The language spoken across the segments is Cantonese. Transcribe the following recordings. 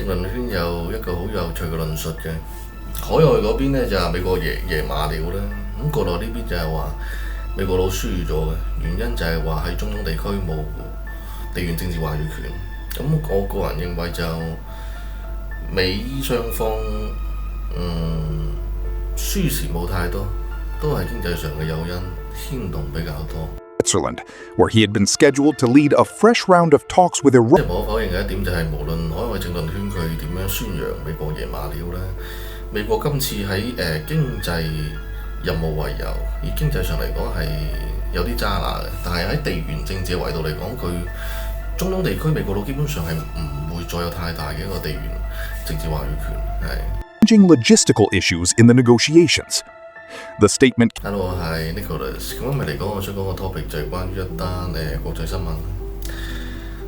政論圈有一個好有趣嘅論述嘅，海外嗰邊呢，就係美國贏馬了啦，咁國內呢邊就係話美國佬輸咗嘅，原因就係話喺中東地區冇地緣政治話語權。咁我個人認為就美伊雙方輸時冇太多，都係經濟上嘅誘因牽動比較多。Switzerland, where he had been scheduled to lead a fresh round of talks with Iran. 即係無可否認嘅一點就係，無論海外政論圈佢點樣宣揚美國贏馬了咧，美國今次喺經濟任務為由，以經濟上嚟講係有啲揸拿嘅，但係喺地緣政治嘅維度嚟講，佢中東地區美國佬基本上係唔會再有太大嘅一個地緣政治話語權係。Managing logistical issues in the negotiations. The statement. Hello， 我係 Nicholas。咁今日嚟講，我想講個 topic 就係關於一單國際新聞。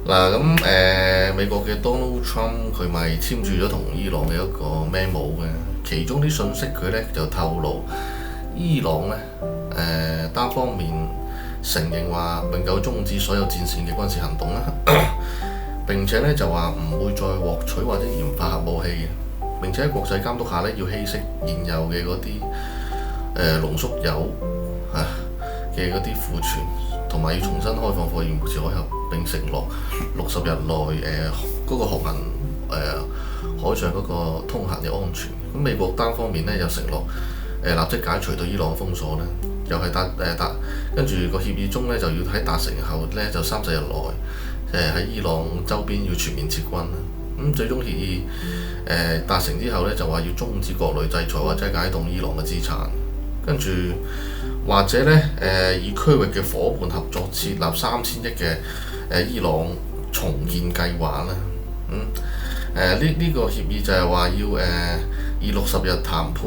嗱咁美國嘅 Donald Trump 佢咪簽署咗同伊朗嘅一個 memo 嘅，其中啲信息佢咧就透露，伊朗咧單方面承認話永久終止所有戰線嘅軍事行動啦，並且咧就話唔會再獲取或者研發核武器嘅，並且喺國際監督下咧要稀釋現有嘅嗰啲濃縮鈾嘅嗰啲庫存，同埋要重新開放貨源護持海峽，並承諾60日內嗰個航行海上嗰個通行嘅安全。咁美國單方面咧又承諾立即解除對伊朗嘅封鎖咧，又係跟住個協議中咧就要喺達成後咧就30日內喺伊朗周邊要全面撤軍啦。咁最終協議達成之後咧就話要終止國內制裁或者解凍伊朗嘅資產。跟住或者咧以區域嘅伙伴合作設立3000億嘅伊朗重建計劃啦。呢個協議就係話要以60日談判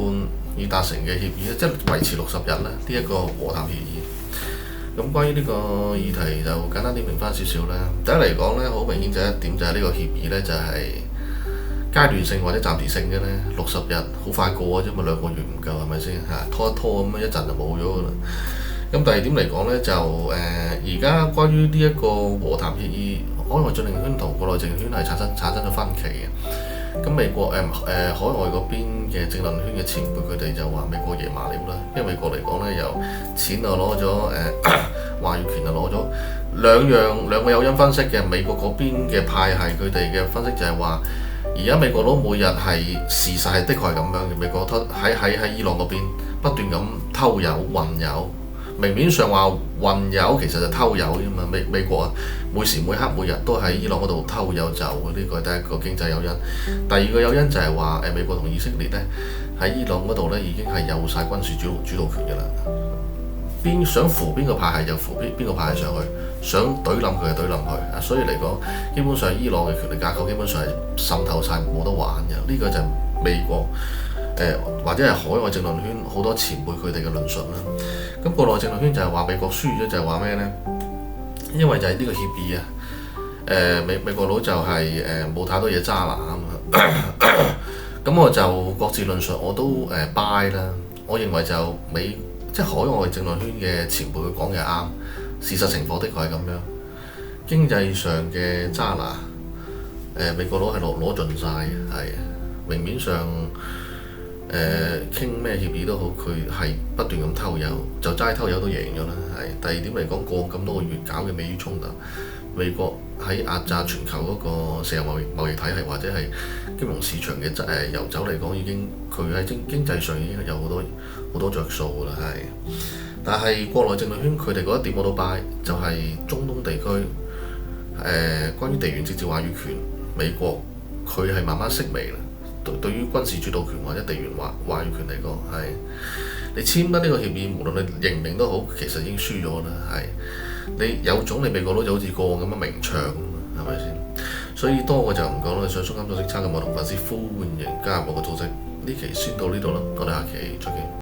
以達成嘅協議咧，即係維持60日啦。呢一個和談協議。咁關於呢個議題就簡單啲明翻少少啦。第一嚟講咧，好明顯就一點就係呢個協議咧就係階段性或者暫時性嘅咧，60日好快過嘅啫嘛，2個月唔夠係咪先嚇？拖一拖咁樣一陣就冇咗㗎啦。咁第二點嚟講咧，就而家關於呢一個和談協議，海外政論圈同國內政論圈係產生咗分歧嘅。咁美國海外嗰邊嘅政論圈嘅前輩佢哋就話美國贏馬了啦，因為美國嚟講咧，由錢就攞咗話語權就攞咗，兩個有因分析嘅。美國嗰邊嘅派系佢哋嘅分析就係話，而家美國佬每日係事實係的確係咁樣嘅，美國喺伊朗嗰邊不斷咁偷油運油，明面上話運油其實就偷油啫嘛。美國啊，每時每刻每日都喺伊朗嗰度偷油就呢個係第一個經濟誘因。第二個誘因就係話美國同以色列咧喺伊朗嗰度咧已經係有晒軍事主導權嘅啦。邊想扶邊個派系就扶邊個派系上去，想懟冧佢就懟冧佢。所以嚟講，基本上伊朗嘅權力架構基本上係滲透晒，冇得玩嘅。呢個就係美國或者係海外政論圈好多前輩佢哋嘅論述啦。咁國內政論圈就係話美國輸咗，就係話咩呢？因為就係呢個協議啊，美國佬就係冇太多嘢揸拿啊嘛。咁我就各自論述我都buy 啦。我認為就即係海外政論圈嘅前輩佢講嘅啱，事實情況的確係咁樣。經濟上嘅揸拿，美國佬係攞盡晒嘅，係明面上傾咩協議都好，佢係不斷咁偷油，就齋偷油都贏咗啦。係第二點嚟講，過咁多個月搞嘅美伊衝突，美國喺壓榨全球嗰個石油貿易體系或者係金融市場嘅遊走嚟講，已經佢喺經濟上已經有好多着數㗎啦，係。但係國內政論圈佢哋嗰一點我都 buy，就係中東地區關於地緣政治話語權，美國佢係慢慢式微啦。對於軍事主導權或者地緣話語權嚟講，係你簽得呢個協議，無論你認唔認都好，其實已經輸咗啦。係你有種你美國佬就好似過往咁樣明唱，係咪先？所以多我就唔講啦。想收金組織參與我同粉絲歡迎加入我個組織。呢期先到呢度啦，我哋下期再見。